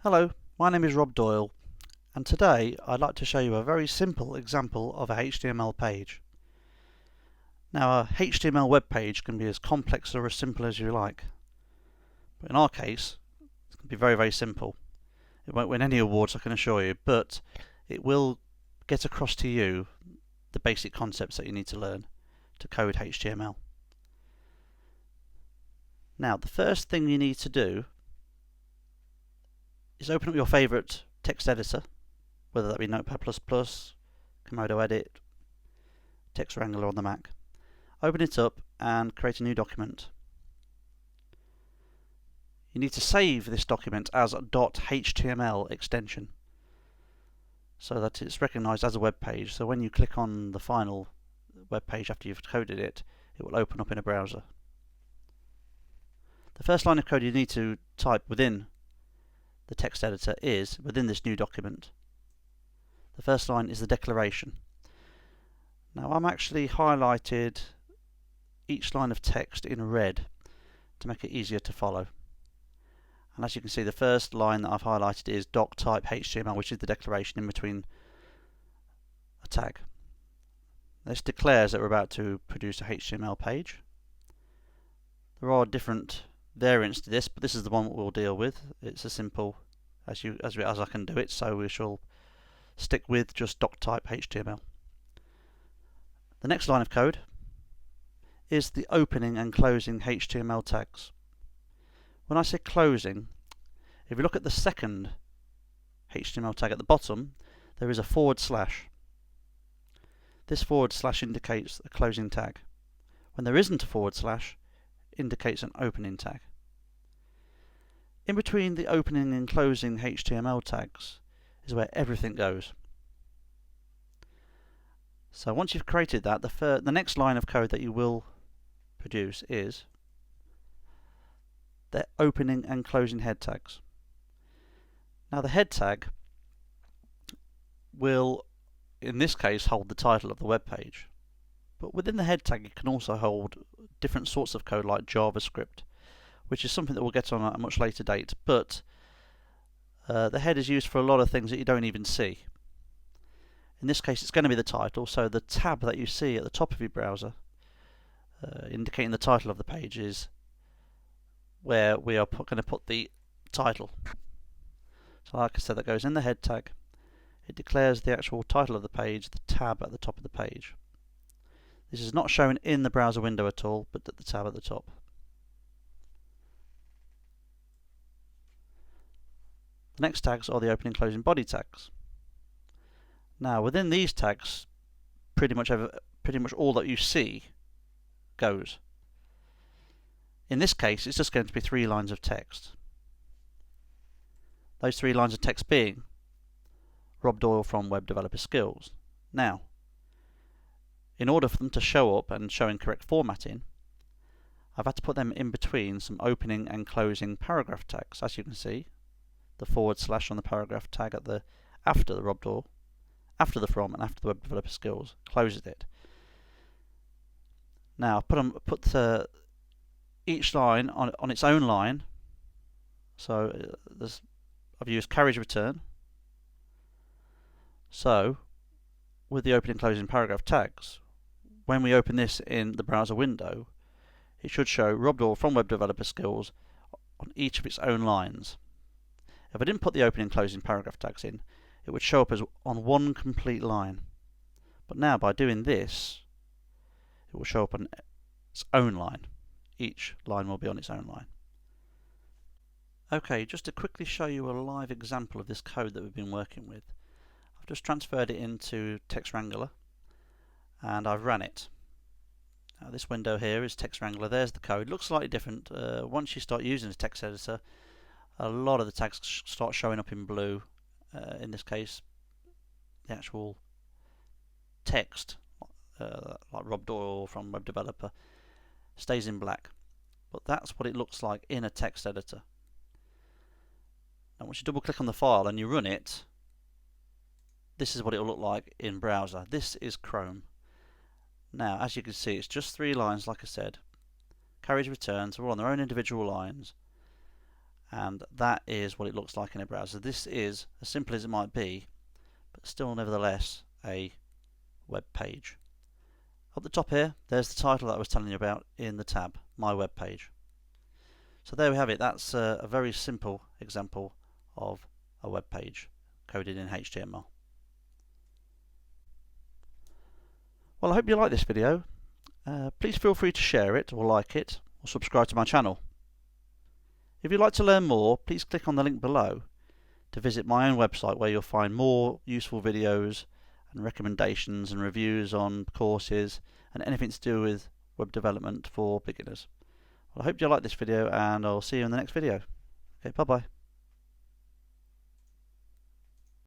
Hello, my name is Rob Doyle, and today I'd like to show you a very simple example of a HTML page. Now, a HTML web page can be as complex or as simple as you like, but in our case it's going to be very simple. It won't win any awards, I can assure you, but it will get across to you the basic concepts that you need to learn to code HTML. Now, the first thing you need to do is open up your favourite text editor, whether that be Notepad++, Komodo Edit, Text Wrangler on the Mac. Open it up and create a new document. You need to save this document as a .html extension so that it's recognized as a web page. So when you click on the final web page after you've coded it, it will open up in a browser. The first line of code you need to type within the text editor is within this new document. The first line is the declaration. Now, I'm actually highlighted each line of text in red to make it easier to follow. And as you can see, the first line that I've highlighted is doc type HTML, which is the declaration in between a tag. This declares that we're about to produce a HTML page. There are different variants to this, but this is the one that we'll deal with. It's as simple as I can do it, so we shall stick with just doc type HTML. The next line of code is the opening and closing HTML tags. When I say closing, if you look at the second HTML tag at the bottom, there is a /. This / indicates a closing tag. When there isn't a /, indicates an opening tag. In between the opening and closing HTML tags is where everything goes. So once you've created that, the next line of code that you will produce is the opening and closing head tags. Now, the head tag will, in this case, hold the title of the web page. But within the head tag, it can also hold different sorts of code like JavaScript, which is something that we'll get on at a much later date. But the head is used for a lot of things that you don't even see. In this case, it's going to be the title, so the tab that you see at the top of your browser indicating the title of the page is where we are going to put the title. So like I said, that goes in the head tag. It declares the actual title of the page, the tab at the top of the page. This is not shown in the browser window at all, but at the tab at the top. The next tags are the opening and closing body tags. Now, within these tags, pretty much all that you see goes. In this case, it's just going to be 3 lines of text. Those 3 lines of text being Rob Doyle from Web Developer Skills. Now, in order for them to show up and show in correct formatting, I've had to put them in between some opening and closing paragraph tags. As you can see, the / on the paragraph tag after the Rob Doyle, after the from, and after the Web Developer Skills closes it. Now, put each line on its own line. So I've used carriage return. So with the opening and closing paragraph tags, when we open this in the browser window, it should show Rob Doyle from Web Developer Skills on each of its own lines. If I didn't put the opening and closing paragraph tags in, it would show up as on one complete line. But now by doing this, it will show up on its own line. Each line will be on its own line. Okay, just to quickly show you a live example of this code that we've been working with, I've just transferred it into Text Wrangler and I've run it. Now this window here is Text Wrangler. There's the code. Looks slightly different. Once you start using the text editor, a lot of the tags start showing up in blue. In this case, the actual text, like Rob Doyle from Web Developer, stays in black. But that's what it looks like in a text editor. Now once you double click on the file and you run it, this is what it will look like in browser. This is Chrome. Now, as you can see, it's just 3 lines, like I said. Carriage returns are all on their own individual lines. and that is what it looks like in a browser. This is as simple as it might be, but still nevertheless a web page. Up the top here, there's the title that I was telling you about in the tab, My Web Page. So there we have it. That's a very simple example of a web page coded in HTML. Well, I hope you like this video. Please feel free to share it or like it or subscribe to my channel. If you'd like to learn more, please click on the link below to visit my own website, where you'll find more useful videos and recommendations and reviews on courses and anything to do with web development for beginners. Well, I hope you like this video, and I'll see you in the next video. Okay, bye bye.